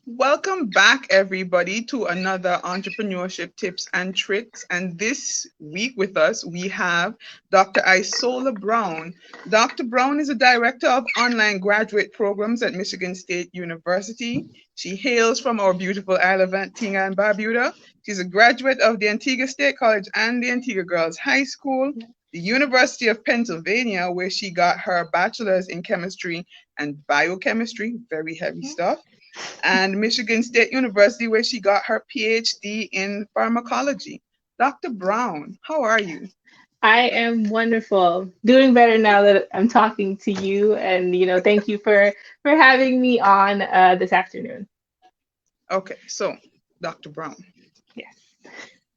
Welcome back, everybody, to another Entrepreneurship Tips and Tricks. And this week with us, we have Dr. Isola Brown. Dr. Brown is a director of online graduate programs at Michigan State University. She hails from our beautiful Isle of Antigua and Barbuda. She's a graduate of the Antigua State College and the Antigua Girls High School, the University of Pennsylvania, where she got her bachelor's in chemistry and biochemistry, very heavy stuff, and Michigan State University, where she got her PhD in pharmacology. Dr. Brown, how are you? I am wonderful. Doing better now that I'm talking to you, and thank you for having me on this afternoon. Okay, so Dr. Brown, Yes.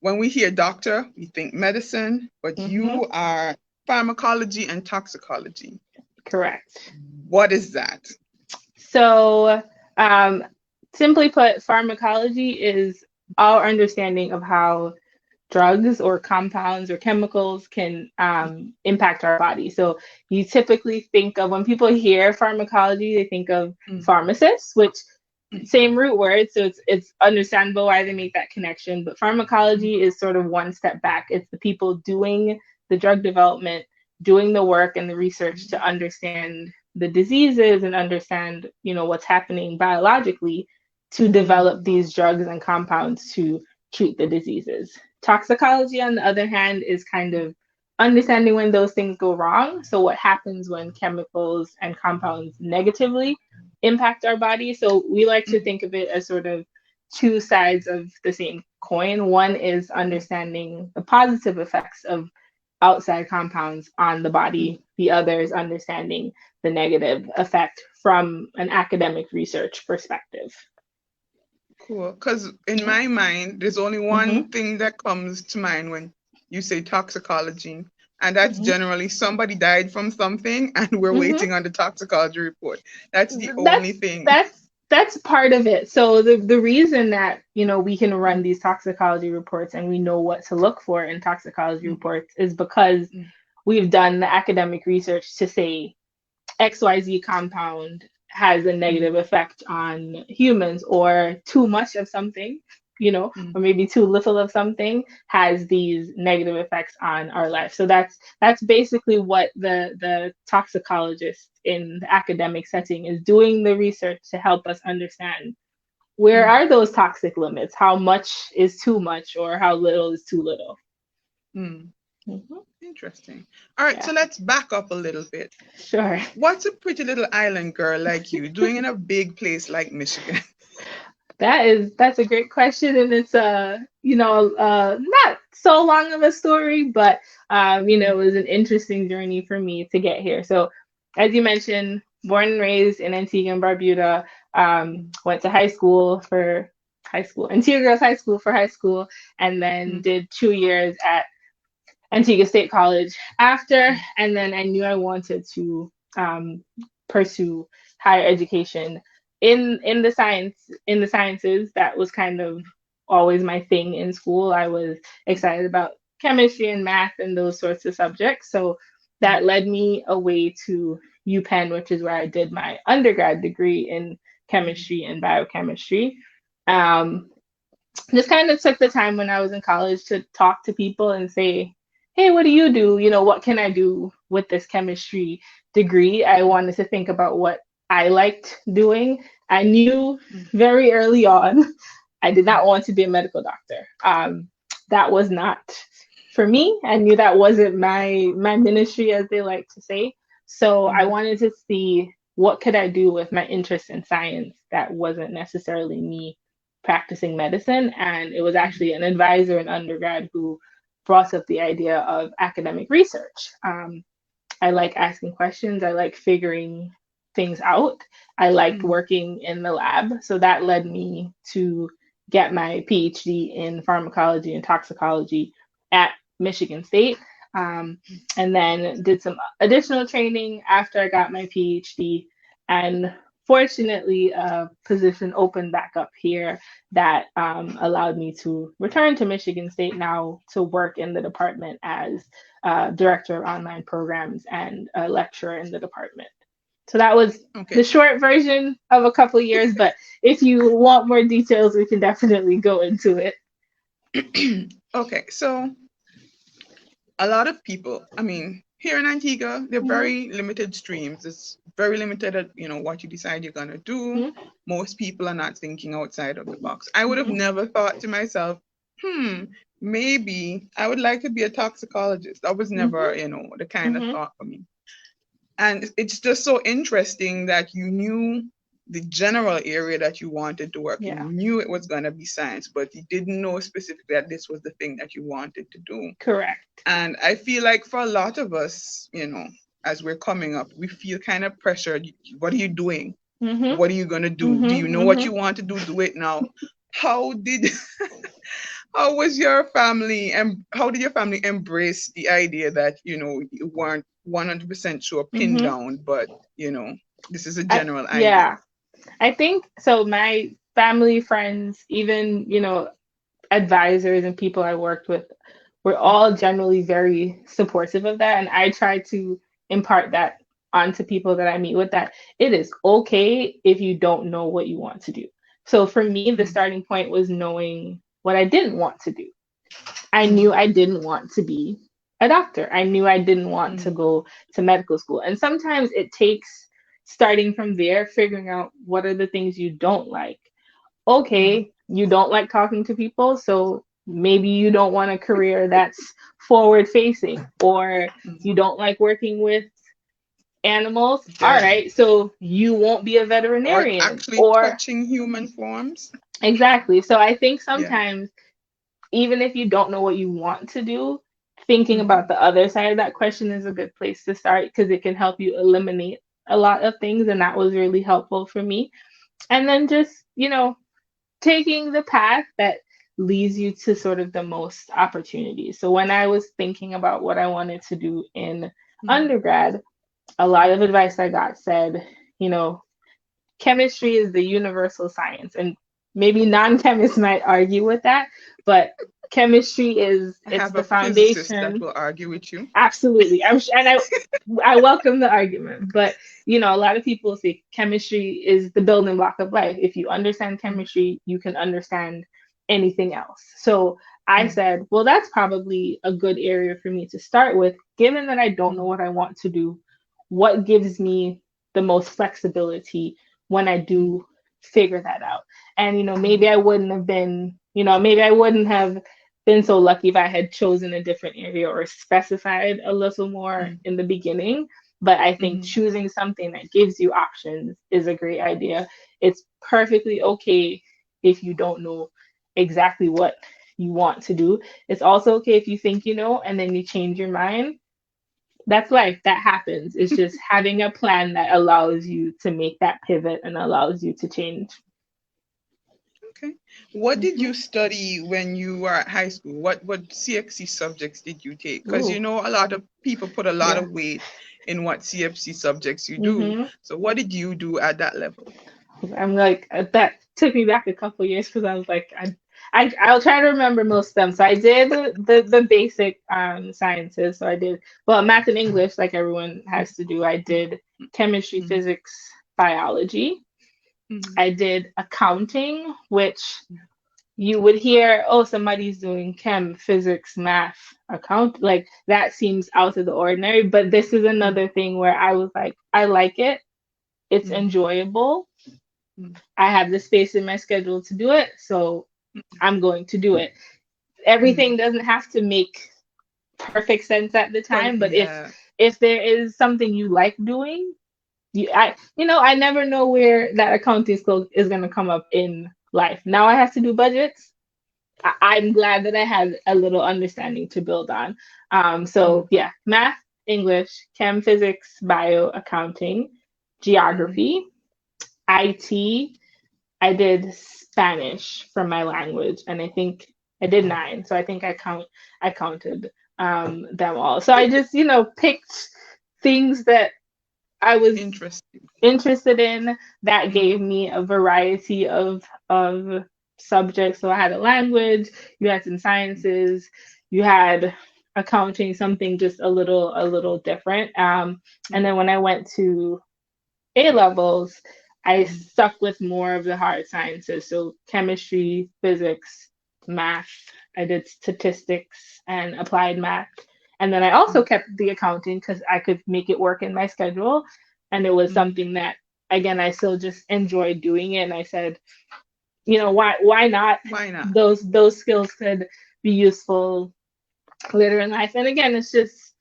when we hear doctor, we think medicine, but hmm you are pharmacology and toxicology. Correct. What is that? So, um, simply put, pharmacology is our understanding of how drugs or compounds or chemicals can impact our body. So you typically think of when people hear pharmacology, they think of Mm, pharmacists, which mm, same root word, so it's understandable why they make that connection. But mm, pharmacology is sort of one step back. It's the people doing the drug development, doing the work and the research to understand the diseases and understand, what's happening biologically to mm, develop these drugs and compounds to treat the diseases. Toxicology, on the other hand, is kind of understanding when those things go wrong. So, what happens when chemicals and compounds negatively impact our body? So, we like to mm, think of it as sort of two sides of the same coin. One is mm, understanding the positive effects of outside compounds on the mm. body, the other is understanding the negative effect from an academic research perspective. Cool. Because in my mind, there's only Mm-hmm. one thing that comes to mind when you say toxicology, and that's Mm-hmm. generally somebody died from something and we're Mm-hmm. waiting on the toxicology report. That's the only that's thing. that's part of it. So the reason that we can run these toxicology reports and we know what to look for in toxicology Mm, reports is because mm, we've done the academic research to say XYZ compound has a mm, negative effect on humans, or too much of something, mm, or maybe too little of something has these negative effects on our life. So that's basically what the toxicologist in the academic setting is doing the research to help us understand where mm, are those toxic limits, how much is too much or how little is too little. mm. Mhm. Interesting. All right, Yeah, so let's back up a little bit. sure. What's a pretty little island girl like you doing in a big place like Michigan? That's a great question, and it's not so long of a story, but it was an interesting journey for me to get here. So, as you mentioned, born and raised in Antigua and Barbuda, Mm, went to high school, Antigua Girls High School for high school, and then mm, did 2 years at Antigua State College after, mm, and then I knew I wanted to pursue higher education in the sciences. That was kind of always my thing in school. I was excited about chemistry and math and those sorts of subjects, so mm, that led me away to UPenn, which is where I did my undergrad degree in mm, chemistry and biochemistry. Um, just kind of took the time when I was in college to talk to people and say, hey, what do you do? What can I do with this chemistry degree? I wanted to think about what I liked doing. I knew mm, very early on I did mm, not want to be a medical doctor. That was not for me. I knew that wasn't my ministry, as they like to say. So I mm, wanted to see what could I do with my interest in science that wasn't necessarily me practicing medicine. And it was mm, actually an advisor in undergrad who brought up the idea of academic research. I like asking questions, I like figuring things out, I liked mm, working in the lab. So that led me to get my PhD in pharmacology and toxicology at Michigan State. And then did some additional training after I got my PhD. And fortunately, a position opened back up here that allowed me to return to Michigan State now to work in the department as director of online programs and a lecturer in the department. So that was Okay. the short version of a couple years, but if you want more details, we can definitely go into it. Okay. So a lot of people, I mean, here in Antigua, they're Mm-hmm. very limited streams. It's very limited at, what you decide you're gonna do. Most people are not thinking outside of the box. I would have Mm-hmm. never thought to myself, hmm, maybe I would like to be a toxicologist. That was never, the kind of Mm-hmm. thought for me. And it's just so interesting that you knew the general area that you wanted to work in. Yeah, You knew it was going to be science, but you didn't know specifically that this was the thing that you wanted to do. correct. And I feel like for a lot of us, as we're coming up, we feel kind of pressured. What are you doing? Mm-hmm. What are you going to do? Do you Mm-hmm. know what Mm-hmm. you want to do? Do it now. How did how was your family and how did your family embrace the idea that you weren't 100% sure pinned Mm-hmm. down, but this is a general idea. Yeah, I think so. My family, friends, even, advisors and people I worked with were all generally very supportive of that. And I try to impart that onto people that I meet with, that it is okay if you don't know what you want to do. So for me, the Mm-hmm. starting point was knowing what I didn't want to do. I knew Mm-hmm. I didn't want to be a doctor. I knew I didn't want to Mm-hmm. go to medical school. And sometimes it takes starting from there, figuring out what are the things you don't like. Mm-hmm. Okay, you don't like talking to people, so maybe you don't want a career that's forward facing, or you Mm-hmm. don't like working with animals. All Dead. right, so you won't be a Or veterinarian. actually Or touching human forms. exactly. So I think Yeah. sometimes, even if you don't know what you want to do, thinking Mm-hmm. about the other side of that question is a good place to start, because it can help you eliminate a lot of things. And that was really helpful for me. And then just, taking the path that leads you to sort of the most opportunities. So when I was thinking about what I wanted to do in Mm-hmm. undergrad, a lot of advice I got said, you know, chemistry is the universal science. And maybe non-chemists might argue with that, but chemistry is, I it's have the a physicist that foundation. will argue with you. Absolutely. And I welcome the argument, but a lot of people say chemistry is the building block of life. If you understand Mm-hmm. chemistry, you can understand anything else. So I Mm-hmm. said, well, that's probably a good area for me to start with, given that I don't know what I want to do. What gives me the most flexibility when I Mm-hmm. do figure that out? And Mm-hmm. maybe I wouldn't have been, maybe I wouldn't have been so lucky if I had chosen a different area or specified a little more in the beginning. But I think Mm-hmm. choosing something that gives you options is a great idea. It's perfectly okay if you don't know exactly what you want to do. It's also okay if you think you know and then you change your mind. That's life. That happens. It's just having a plan that allows you to make that pivot and allows you to change. Okay. What did Hmm. you study when you were at high school? What CXC subjects did you take? Because Ooh, a lot of people put a lot yeah. of weight in what CFC subjects you do. Hmm. So what did you do at that level? I'm like, that took me back a couple years, because I was like, I'll try to remember most of them. So I did the basic sciences. So I did, well, math and English, like everyone has to do. I did chemistry, Mm-hmm. physics, biology. Mm-hmm. I did accounting, which you would hear, oh, somebody's doing chem, physics, math, account. Like that seems out of the ordinary. But this is another thing where I was like, I like it. It's Mm-hmm. enjoyable. I have the space in my schedule to do it, so I'm going to do it. Mm-hmm. Everything doesn't have to make perfect sense at the time, but Yeah. if there is something you like doing, I never know where that accounting skill is going to come up in life. Now I have to do budgets. I'm glad that I had a little understanding to build on. So Mm-hmm. yeah, math, English, chem, physics, bio, accounting, Mm-hmm. geography, IT. I did Spanish for my language, and I think I did nine. So I think I counted them all. So I just picked things that I was Interesting. interested in, that Mm-hmm. gave me a variety of subjects. So I had a language, you had some sciences, you had accounting, something just a little different. And then when I went to A levels, I Mhm. stuck with more of the hard sciences, so chemistry, physics, math. I did statistics and applied math. And then I also Mhm. kept the accounting because I could make it work in my schedule. And it was Mhm. something that, again, I still just enjoyed doing it. And I said, why not? Why not? Those skills could be useful later in life. And again, it's just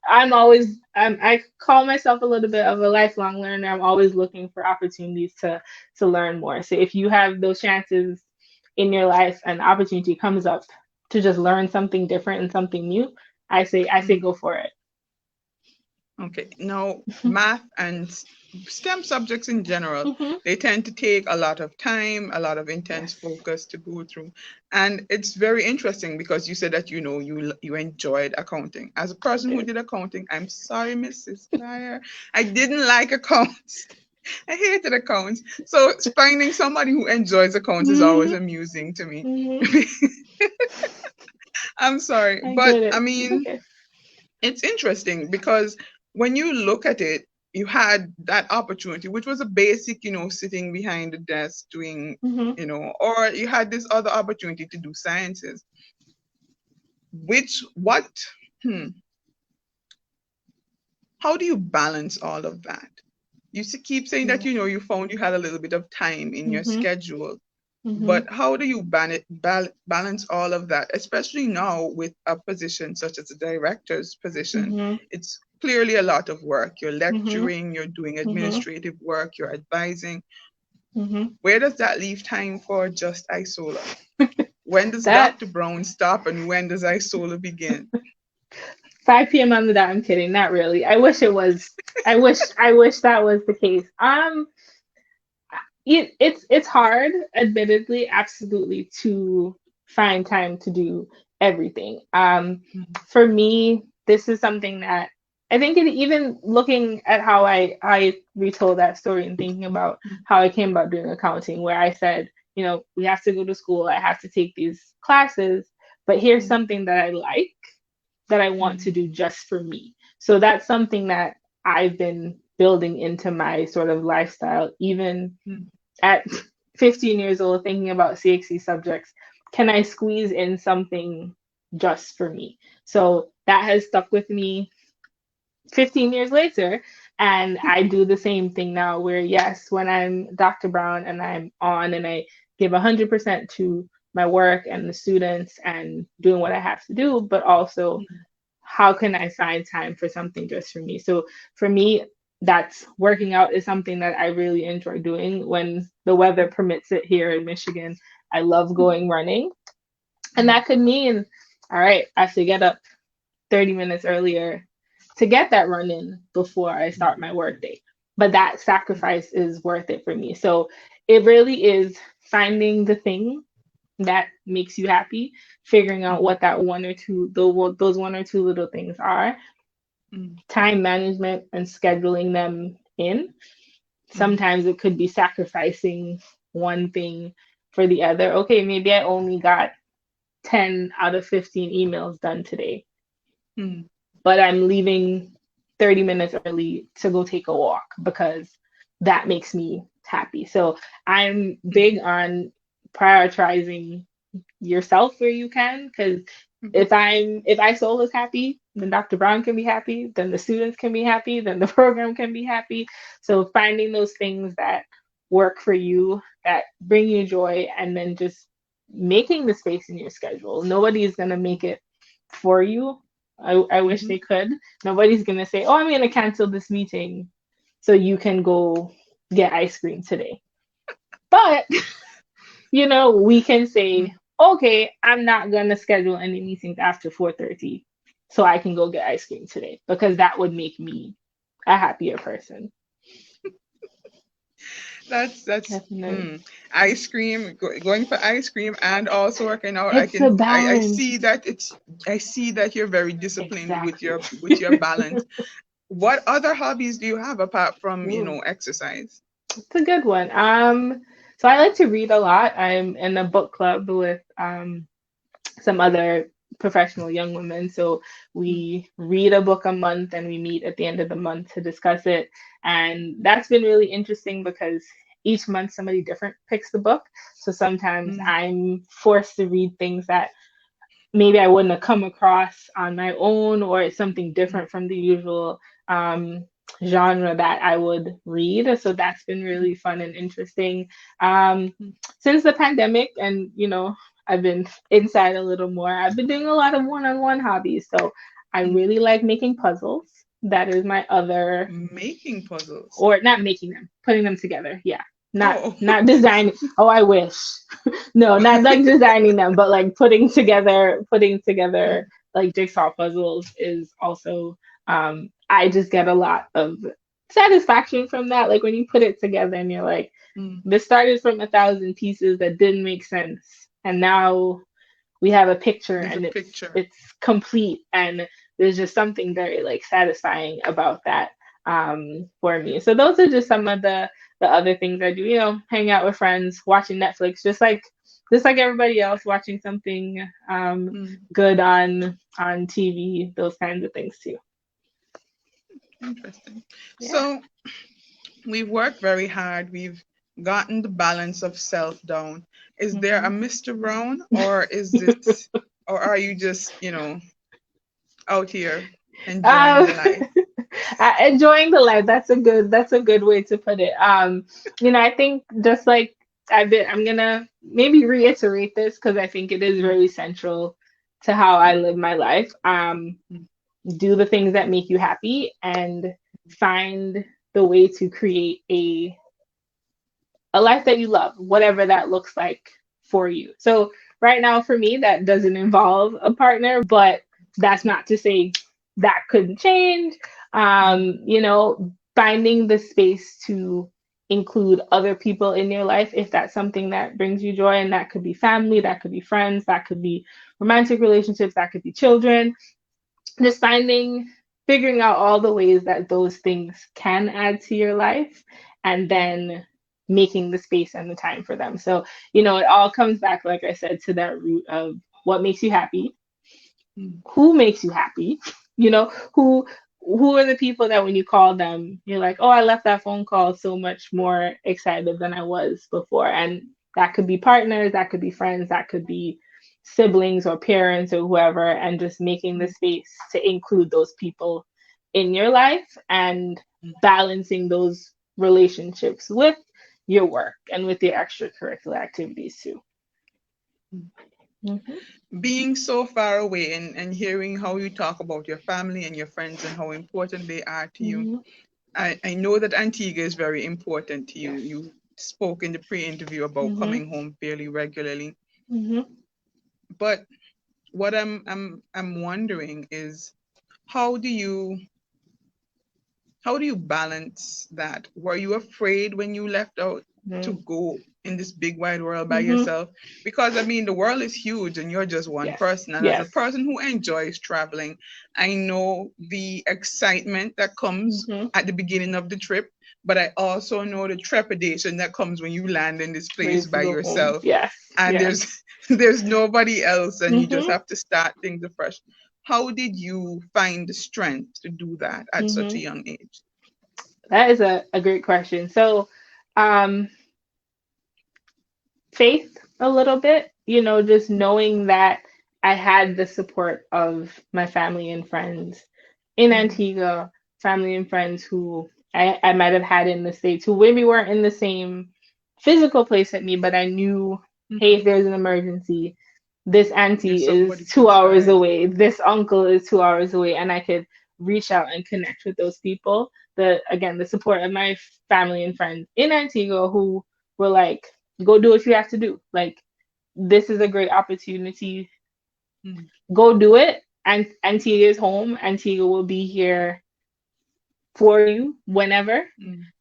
I call myself a little bit of a lifelong learner. I'm always looking for opportunities to learn more. So if you have those chances in your life and opportunity comes up to just learn something different and something new, I say Mhm. go for it. Okay. Now, math and STEM subjects in general, Hmm. they tend to take a lot of time, a lot of intense Yes. focus to go through. And it's very interesting because you said that you enjoyed accounting. As a I person who did. did accounting, I'm sorry, Mrs. Dyer, I didn't like accounts. I hated accounts. So finding somebody who enjoys accounts is always Hmm. amusing to me. Hmm. I'm sorry, I but get I it. It's mean, okay. it's interesting because when you look at it, you had that opportunity, which was a basic, sitting behind the desk doing, Hmm. or you had this other opportunity to do sciences, which, what, hmm, how do you balance all of that? You keep saying that, Yes. you found you had a little bit of time in your Hmm. schedule, Hmm. but how do you balance all of that, especially now with a position such as a director's position? Hmm. It's clearly a lot of work. You're Hmm. lecturing, you're doing Hmm. administrative work, you're advising. Hmm. Where does that leave time for just Isola? When does That Dr. Brown stop and when does Isola begin? 5 p.m. on the dot. I'm kidding. Not really. I wish it was. I wish that was the case. It's hard, admittedly, absolutely, to find time to do everything. Mhm. For me, this is something that I think even looking at how I retold that story and thinking about how I came about doing accounting, where I said, we have to go to school, I have to take these classes, but here's Mhm. something that I like that I want to Mhm. do just for me. So that's something that I've been building into my sort of lifestyle, even Mhm. at 15 years old, thinking about CXC subjects. Can I squeeze in something just for me? So that has stuck with me 15 years later. And I do the same thing now, where yes, when I'm Dr. Brown and I'm on and I give 100% to my work and the students and doing what I have to do, but also Mhm. how can I find time for something just for me? So for me, that's working out is something that I really enjoy doing when the weather permits it here in Michigan. I love going running. And Mhm. that could mean, all right, I have to get up 30 minutes earlier to get that run in before I start my workday. But that sacrifice is worth it for me. So it really is finding the thing that makes you happy, figuring out Mhm. what that one or two, those one or two little things are, Mhm. time management and scheduling them in. Mhm. Sometimes it could be sacrificing one thing for the other. Okay, maybe I only got 10 out of 15 emails done today, Mhm. but I'm leaving 30 minutes early to go take a walk because that makes me happy. So I'm Mhm. big on prioritizing yourself where you can, because Mhm. if I soul is happy, then Dr. Brown can be happy, then the students can be happy, then the program can be happy. So finding those things that work for you, that bring you joy, and then just making the space in your schedule. Nobody is gonna make it for you. I wish Mhm. they could. Nobody's gonna say, oh, I'm gonna cancel this meeting so you can go get ice cream today. But we can say, okay, I'm not gonna schedule any meetings after 4:30 so I can go get ice cream today because that would make me a happier person. That's Definitely. ice cream, going for ice cream and also working out. It's a I balance. see that I see that you're very disciplined with Exactly. your balance. What other hobbies do you have apart from, Ooh, exercise? it's a good one. So I like to read a lot. I'm in a book club with some other professional young women. So Mm, we read a book a month and we meet at the end of the month to discuss it. And that's been really interesting because each month somebody different picks the book. So sometimes mm, I'm forced to read things that maybe I wouldn't have come across on my own, or it's something mm, different from the usual um, genre that I would read. So that's been really fun and interesting. Um, mm, since the pandemic, and I've been inside a little more, I've been doing a lot of one on one hobbies. So I mm. really like making puzzles. That is my other, Making puzzles. or not making them, putting them together. Yeah. Not Oh, not designing. Oh, I wish. No, not like designing them, but like putting together like jigsaw puzzles is also I just get a lot of satisfaction from that. Like when you put it together and you're like, mm, this started from 1,000 pieces that didn't make sense. And now we have a picture there's a and it's picture. it's complete, and there's just something very like satisfying about that for me. So those are just some of the other things I do, hang out with friends, watching Netflix, just like everybody else, watching something Mm, good on TV, those kinds of things too. interesting. Yeah. So we've worked very hard. We've gotten the balance of self down. Is there a Hmm. Mr. Brown, or is this, or are you just, out here enjoying um, the life? enjoying the life. That's a good way to put it. I think just like I'm gonna maybe reiterate this because I think it is Mm, very central to how I mm, live my life. mm, Do the things that make you happy and find the way to create a life that you love, whatever that looks like for you. So right now for me that doesn't involve a partner, but that's not to say that couldn't change. mm, Finding the space to include other people in your life if that's something that brings you joy, and that could be family, that could be friends, that could be romantic relationships, that could be children. Just figuring out all the ways that those things can add to your life, and mm, then making the space and the time for them. So, it all comes back, like I said, to that root of what makes you happy, mm. who makes you happy, who are the people that when you call them, you're like, oh, I left that phone call so much more excited than I was before. And that could be partners, that could be friends, that could be siblings or parents or whoever, and just making the Mm, space to include those people in your life and mm, balancing those relationships with your work and with your extracurricular activities too. mm. Hmm. Being so far away and hearing how you talk about your family and your friends and how important they are to you, Hmm. I know that Antigua is very important to you. Yes. You spoke in the pre-interview about Hmm. coming home fairly regularly. Hmm. But what I'm wondering is how do you how do you balance that? Were you afraid when you left out to go in this big wide world by Hmm. yourself? Because I mean, the world is huge and you're just one Yes. person. And as a Yes. person who enjoys traveling, I know the excitement that comes Hmm. at the beginning of the trip, but I also know the trepidation that comes when you land in this place Ready to by go home. yourself Yes. and Yes. there's nobody else and you just Hmm. have to start things afresh. How did you find the strength to do that at such a Hmm. young age? That is a great question. So, um, faith a little bit, just knowing that I had the support of my family and friends in Mm, Antigua, family and friends who I might have had in the States who maybe weren't in the same physical place at me, but I knew, hey, mm. if there's an emergency, this There's auntie is somebody 2 close hours by. away, this uncle is 2 hours away, and I could reach out and connect with those people. The support of my family and friends in Antigua who were like, go do what you have to do. Like, this is a great opportunity. Mm, Go do it. And Antigua is home. Antigua will be here for you whenever. mm,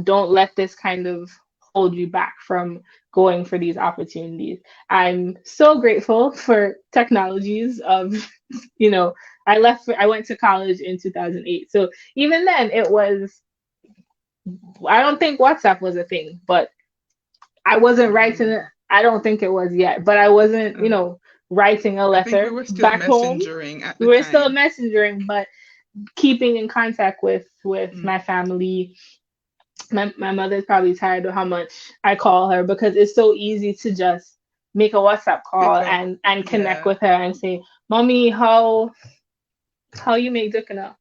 Don't let this kind of hold you back from going for these opportunities. I'm so grateful for technologies of, you know, I went to college in 2008. So even then it was, I don't think WhatsApp was a thing, but I wasn't writing mm, it. I don't think it was yet, but I wasn't, uh, writing a I think we letter were still back home. messengering at We the were still time. messengering, but keeping in contact with Mm. my family. My mother's probably tired of how much I call her because it's so easy to just make a WhatsApp call Pick up. and connect Yeah. with her and say, "Mommy, how you make dinner?"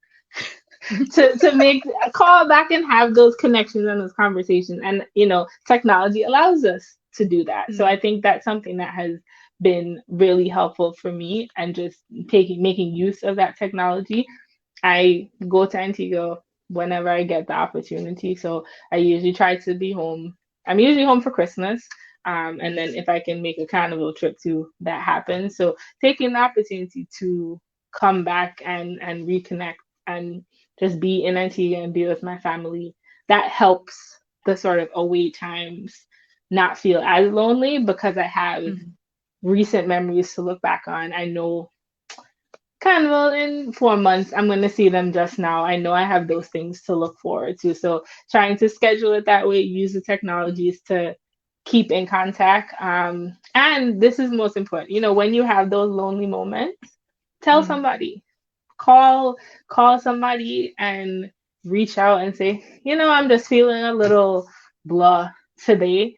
To make a call back and have those connections and those conversations. And technology allows us to do that. So I Mm. think that's something that has been really helpful for me, and just taking making use of that technology. I go to Antigua whenever I get the opportunity. So I usually try to be home. I'm usually home for Christmas. And then if I can make a carnival trip too, that happens. So taking the opportunity to come back and reconnect and just be in Antigua and be with my family, that helps the sort of away times not feel as lonely, because I have Mm. recent memories to look back on. I know kind of, well, in 4 months I'm going to see them. Just now I know I have those things to look forward to, so trying to schedule it that way, use the Mm. technologies to keep in contact. And this is most important, when you have those lonely moments, tell Mm. somebody, call somebody and reach out and say, I'm just feeling a little blah today.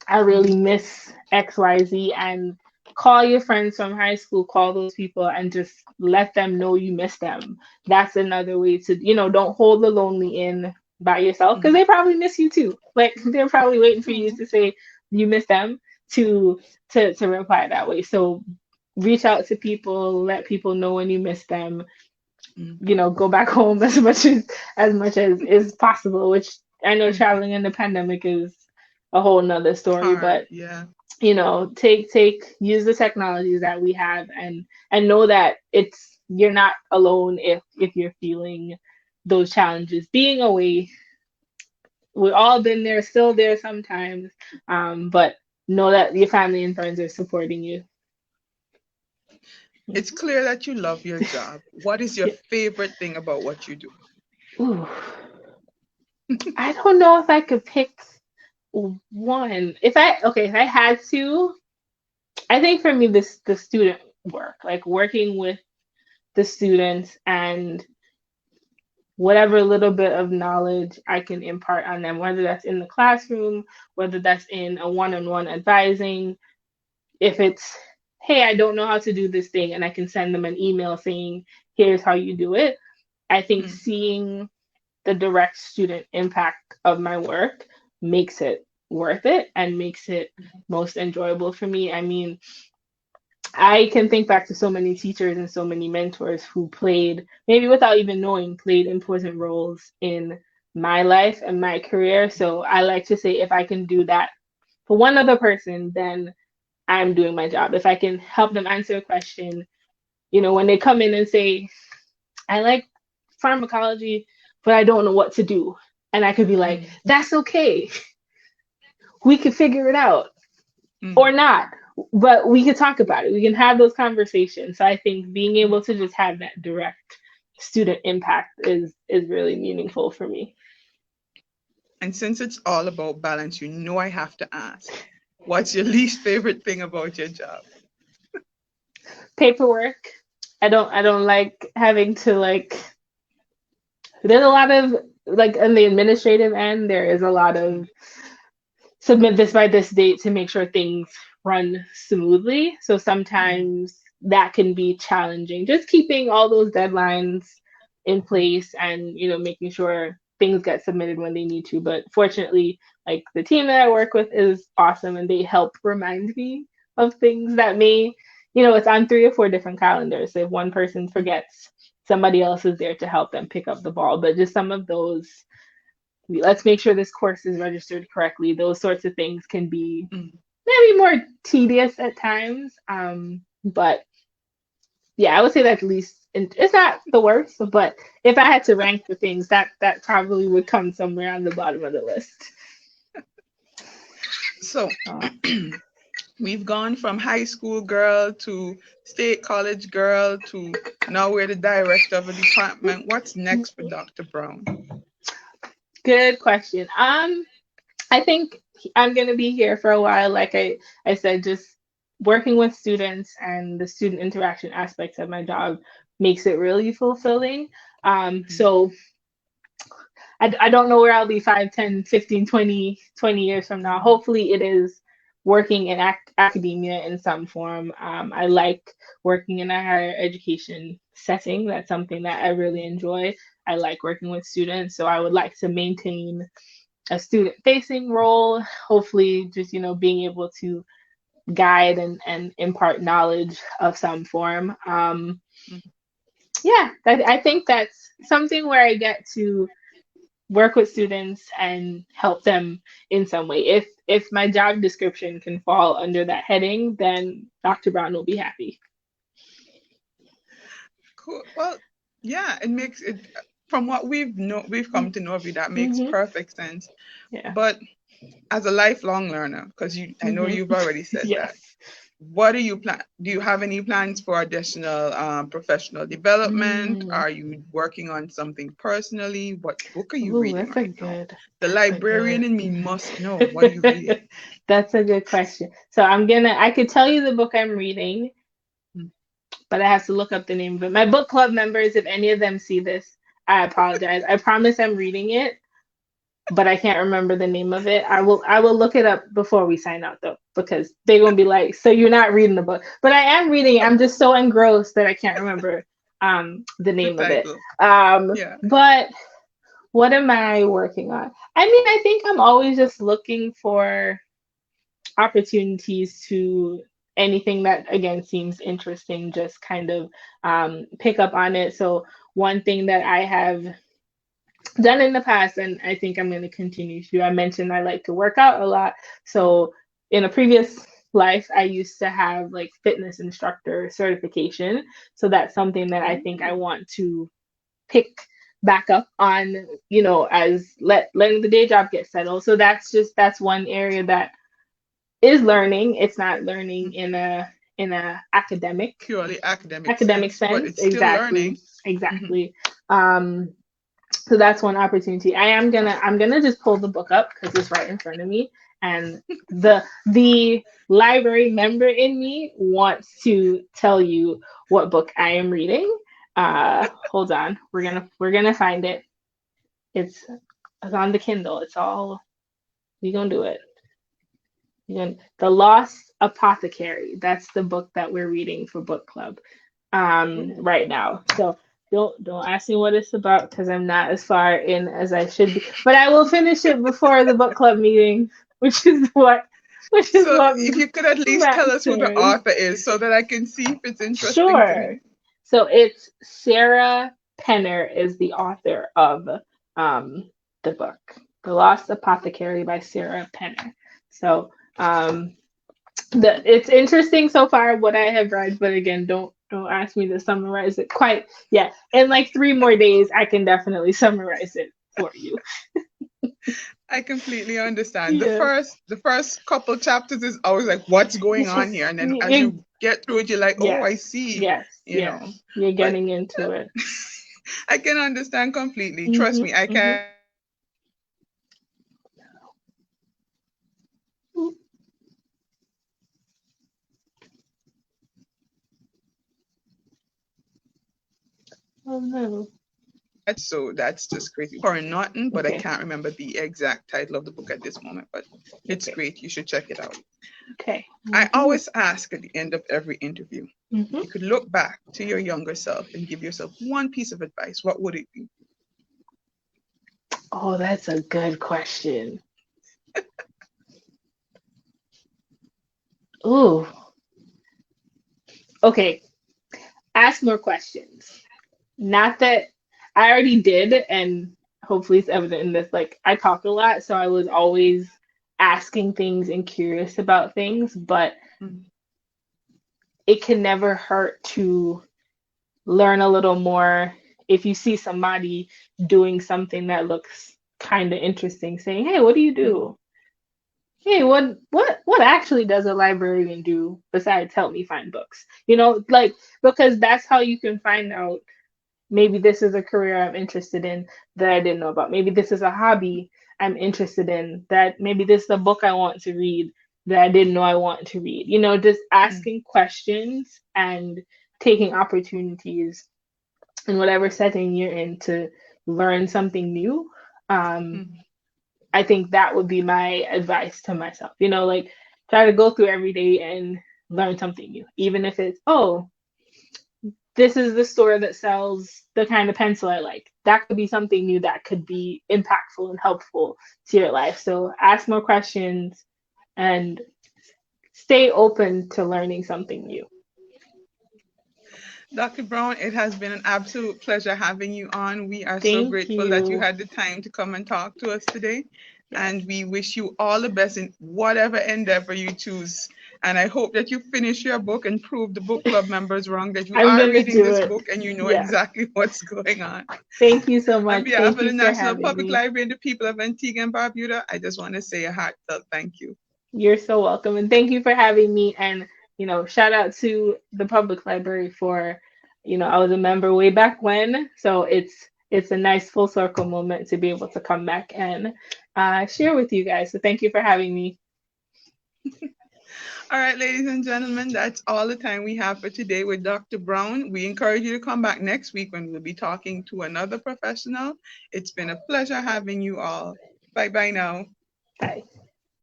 I really Mm. miss XYZ, and call your friends from high school, call those people and just let them know you miss them. That's another way to, don't hold the lonely in by yourself, because Mm. they probably miss you too. Like, they're probably waiting for you Oh. to say you miss them to to reply that way. So reach out to people, let people know when you miss them, Mm. go back home as much as is possible, which I know Mm. traveling in the pandemic is a whole nother story. Hard. But Yeah. take use the technologies that we have, and know that you're not alone if you're feeling those challenges. Being away, we've all been there, still there sometimes. But know that your family and friends are supporting you. It's clear that you love your job. What is your Yeah. favorite thing about what you do? Ooh, I don't know if I could pick one. If I had to, I think for me, this the student work, like working with the students, and whatever little bit of knowledge I can impart on them, whether that's in the classroom, whether that's in a one-on-one advising. If it's, hey, I don't know how to do this thing, and I can send them an email saying, here's how you do it. I think Mm. seeing the direct student impact of my work makes it worth it and makes it most enjoyable for me. I mean, I can think back to so many teachers and so many mentors who played, maybe without even knowing, played important roles in my life and my career. So I like to say, if I can do that for one other person, then I'm doing my job. If I can help them answer a question, when they come in and say, I like pharmacology, but I don't know what to do. And I could be like, Mm. that's okay. We could figure it out, or Mm. not, but we can talk about it. We can have those conversations. So I think being Mm. able to just have that direct student impact is really meaningful for me. And since it's all about balance, I have to ask, what's your least favorite thing about your job? Paperwork. I don't like having to, like, there's a lot of, like, on the administrative end, there is a lot of submit this by this date to make sure things run smoothly. So Mm. sometimes that can be challenging. Just keeping all those deadlines in place, and making sure things get submitted when they need to. But fortunately, like, the team that I work with is awesome, and they help remind me of things that may, it's on 3 or 4 different calendars. So if one person Mm. forgets, somebody else is there to help them pick up the ball. But just some of those, let's make sure this course is registered correctly. Those sorts of things can be Mm. maybe more tedious at times. But yeah, I would say that at least, it's not the worst, but if I had to rank the things, that probably would come somewhere on the bottom of the list. So Uh, we've gone from high school girl to state college girl to now we're the director of a department. What's next for Dr. Brown? Good question. I think I'm gonna be here for a while. Like I said, just working with students and the student interaction aspects of my job makes it really fulfilling. So I don't know where I'll be 5, 10, 15, 20 years from now. Hopefully, it is working in academia in some form. I like working in a higher education setting. That's something that I really enjoy. I like working with students, so I would like to maintain a student facing role. Hopefully, just being able to guide and impart knowledge of some form. Yeah, I think that's something where I get to work with students and help them in some way. If my job description can fall under that heading, then Dr. Brown will be happy. Cool. Well, yeah, it makes it from what we've come to know of you, that makes Mm-hmm. perfect sense. Yeah. But as a lifelong learner, because I know Mm-hmm. you've already said that, Yes. what do you plan? Do you have any plans for additional professional development? Mm. Are you working on something personally? What book are you Ooh, reading that's a right now? good. The That's a librarian good. in me must know. What are you reading? That's a good question. So I could tell you the book I'm reading, Hmm. but I have to look up the name of it. My book club members, if any of them see this, I apologize. I promise I'm reading it, but I can't remember the name of it. I will look it up before we sign out though, because they're gonna be like, so you're not reading the book. But I am reading it. I'm just so engrossed that I can't remember the The name of it. title. Um Yeah. but what am I working on? I mean, I think I'm always just looking for opportunities to anything that again seems interesting, just kind of pick up on it. So one thing that I have done in the past, and I think I'm going to continue to. I mentioned I like to work out a lot. So in a previous life, I used to have like fitness instructor certification. So that's something that I think I Oh, want to pick back up on, as letting the day job get settled. So that's one area that is learning. It's not learning in a purely academic academic sense, but sense. it's still Exactly. learning. Hmm. Exactly. Um, so that's one opportunity. I'm gonna just pull the book up because it's right in front of me, and the library member in me wants to tell you what book I am reading. Hold on, we're gonna find it. It's on the Kindle. It's all we gonna do it. The Lost Apothecary. That's the book that we're reading for book club Ooh. right now. So don't ask me what it's about because I'm not as far in as I should be. But I will finish it before the book club meeting, which is what which is So what if you could at least tell us who the matters. author is so that I can see if it's interesting to Sure. me. So it's Sarah Penner is the author of um the book. The Lost Apothecary by Sarah Penner. So it's interesting so far what I have read, but again, don't ask me to summarize it quite yet. In like 3 more days, I can definitely summarize it for you. I completely understand. The Yeah. first the first couple chapters is always like, what's going on here? And then as you get through it, you're like, oh, I Yes, see, yes, you yes. know. You're But getting into it. I can understand completely. Trust Hmm. me, I Hmm. can. Oh no. So that's just crazy. For nothing, but I Okay. can't remember the exact title of the book at this moment. But it's Okay. great. You should check it out. Okay. I Hmm. always ask at the end of every interview, if Hmm. you could look back to your younger self and give yourself one piece of advice, what would it be? Oh, that's a good question. Ooh. Okay. Ask more questions. Not that I already did, and hopefully it's evident in this. Like, I talk a lot, so I was always asking things and curious about things, but Mm. it can never hurt to learn a little more. If you see somebody doing something that looks kind of interesting, saying, "Hey, what do you Mm. do? Hey, what actually does a librarian do besides help me find books?" Like, because that's how you can find out maybe this is a career I'm interested in that I didn't know about. Maybe this is a hobby I'm interested in that maybe this is a book I want to read. that I didn't know I wanted to read. Just Mm, asking questions and taking opportunities in whatever setting you're in to learn something new. Um, mm. I think that would be my advice to myself. Like try to go through every day and learn something new, even if it's, oh, this is the store that sells the kind of pencil I like. That could be something new that could be impactful and helpful to your life. So ask more questions and stay open to learning something new. Dr. Brown, it has been an absolute pleasure having you on. We are so Thank grateful that you you. had the time to come and talk to us today. Yes, And we wish you all the best in whatever endeavor you choose. And I hope that you finish your book and prove the book club members wrong that you I'm are gonna reading do this it. book and you know Yeah. exactly what's going on. Thank you so On much. behalf Thank of you the for National having Public me. Library and the people of Antigua and Barbuda, I just want to say a heartfelt thank you. You're so welcome. And thank you for having me. And, shout out to the public library for, I was a member way back when. So it's a nice full circle moment to be able to come back and share with you guys. So thank you for having me. All right, ladies and gentlemen, that's all the time we have for today with Dr. Brown. We encourage you to come back next week when we'll be talking to another professional. It's been a pleasure having you all. Bye bye now. Bye.